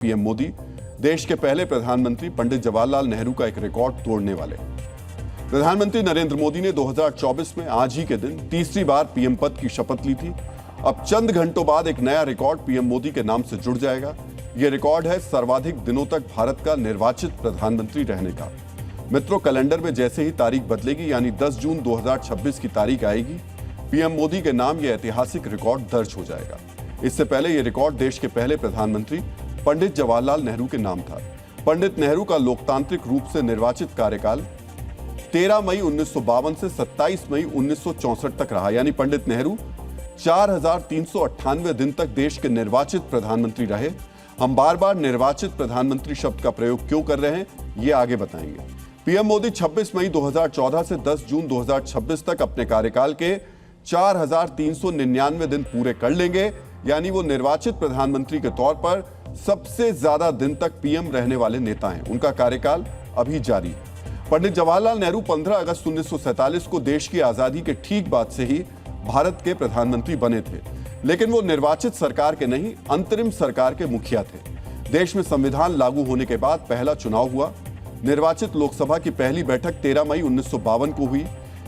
PM Modi देश के पहले प्रधानमंत्री पंडित जवाहरलाल नेहरू का एक रिकॉर्ड तोड़ने वाले। प्रधानमंत्री नरेंद्र मोदी ने 2024 में आज ही के दिन तीसरी बार पीएम पद की शपथ ली थी। अब चंद घंटों बाद एक नया रिकॉर्ड पीएम मोदी के नाम से जुड़ जाएगा। यह रिकॉर्ड है सर्वाधिक दिनों तक भारत का निर्वाचित प्रधानमंत्री रहने का। मित्रों, कैलेंडर में जैसे ही तारीख बदलेगी यानी 10 जून 2026 की तारीख आएगी, पीएम मोदी के नाम यह ऐतिहासिक रिकॉर्ड दर्ज हो जाएगा। इससे पहले यह रिकॉर्ड देश के पहले प्रधानमंत्री पंडित जवाहरलाल नेहरू के नाम था। पंडित नेहरू का लोकतांत्रिक रूप से निर्वाचित कार्यकाल 13 मई 1952 से 27 मई 1964 तक रहा। यानी पंडित नेहरू 4398 दिन तक देश के निर्वाचित प्रधानमंत्री रहे। हम बार बार निर्वाचित प्रधानमंत्री शब्द का प्रयोग क्यों कर रहे हैं, ये आगे बताएंगे। पीएम मोदी 26 मई 2014 से 10 जून 2026 तक अपने कार्यकाल के 4399 दिन पूरे कर लेंगे। यानी वो निर्वाचित प्रधानमंत्री के तौर पर सबसे ज्यादा दिन तक पीएम रहने वाले नेता हैं। उनका कार्यकाल अभी जारी है। पंडित जवाहरलाल नेहरू 15 अगस्त 1947 को देश की आजादी के ठीक बाद से ही भारत के प्रधानमंत्री बने थे, लेकिन वो निर्वाचित सरकार के नहीं, अंतरिम सरकार के मुखिया थे। देश में संविधान लागू होने के बाद पहला चुनाव हुआ। निर्वाचित लोकसभा की पहली बैठक 13 मई 1952 को हुई।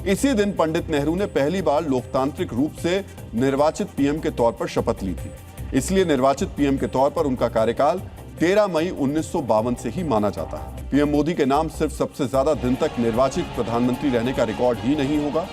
इसी दिन पंडित नेहरू ने पहली बार लोकतांत्रिक रूप से निर्वाचित पीएम के तौर पर शपथ ली थी। इसलिए निर्वाचित पीएम के तौर पर उनका कार्यकाल 13 मई 1952 से ही माना जाता है। पीएम मोदी के नाम सिर्फ सबसे ज्यादा दिन तक निर्वाचित प्रधानमंत्री रहने का रिकॉर्ड ही नहीं होगा,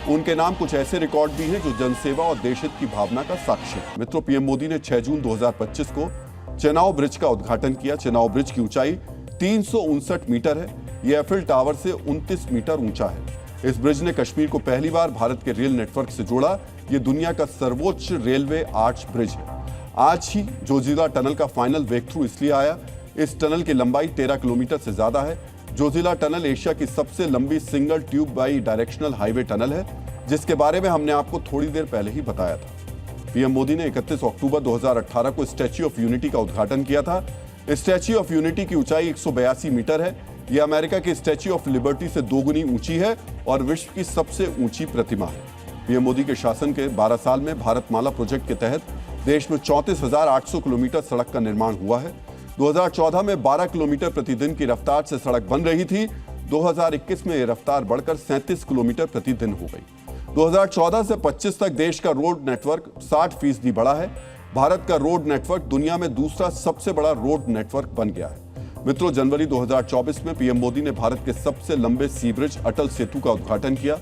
उनके नाम कुछ ऐसे रिकॉर्ड भी हैं जो जनसेवा और देशहित की भावना का साक्ष्य है। मित्रों, पीएम मोदी ने 6 जून 2025 को चेनाब ब्रिज का उद्घाटन किया। चेनाब ब्रिज की ऊंचाई 359 मीटर है। यह एफिल टावर से 29 मीटर ऊंचा है। इस ब्रिज ने कश्मीर को पहली बार भारत के रेल नेटवर्क से जोड़ा। यह दुनिया का सर्वोच्च रेलवे आर्च ब्रिज है। आज ही जोजिला टनल का फाइनल ब्रेक थ्रू इसलिए आया। इस टनल की लंबाई 13 किलोमीटर से ज्यादा है। जोजिला टनल एशिया की सबसे लंबी single tube by directional highway tunnel है, जिसके बारे में हमने आपको थोड़ी देर पहले ही बताया था। पीएम मोदी ने 31 अक्टूबर 2018 को स्टैच्यू ऑफ यूनिटी का उद्घाटन किया था। स्टैच्यू ऑफ यूनिटी की ऊंचाई 182 मीटर है। यह अमेरिका के स्टैच्यू ऑफ लिबर्टी से 2 गुनी ऊंची है और विश्व की सबसे ऊंची प्रतिमा है। पीएम मोदी के शासन के 12 साल में भारतमाला प्रोजेक्ट के तहत देश में 34,800 किलोमीटर सड़क का निर्माण हुआ है। 2014 में 12 किलोमीटर प्रतिदिन की रफ्तार से सड़क बन रही थी। 2021 में यह रफ्तार बढ़कर 37 किलोमीटर प्रतिदिन हो गई। 2014 से 25 तक देश का रोड नेटवर्क 60% बढ़ा है। भारत का रोड नेटवर्क दुनिया में दूसरा सबसे बड़ा रोड नेटवर्क बन गया है। मित्रों, जनवरी 2024 में पीएम मोदी ने भारत के सबसे लंबे सी ब्रिज अटल सेतु का उद्घाटन किया।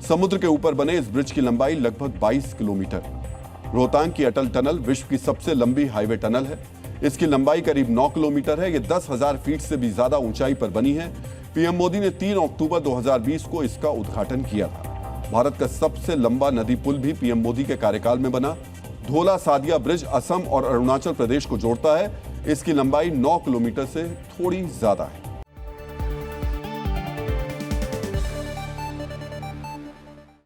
समुद्र के ऊपर बने इस ब्रिज की लंबाई लगभग 22 किलोमीटर है। रोहतांग की अटल टनल विश्व की सबसे लंबी हाईवे टनल है। इसकी लंबाई करीब 9 किलोमीटर है। यह 10,000 फीट से भी ज्यादा ऊंचाई पर बनी है। पीएम मोदी ने 3 अक्टूबर 2020 को इसका उद्घाटन किया था। भारत का सबसे लंबा नदी पुल भी पीएम मोदी के कार्यकाल में बना। धोला सादिया ब्रिज असम और अरुणाचल प्रदेश को जोड़ता है। इसकी लंबाई 9 किलोमीटर से थोड़ी ज्यादा है।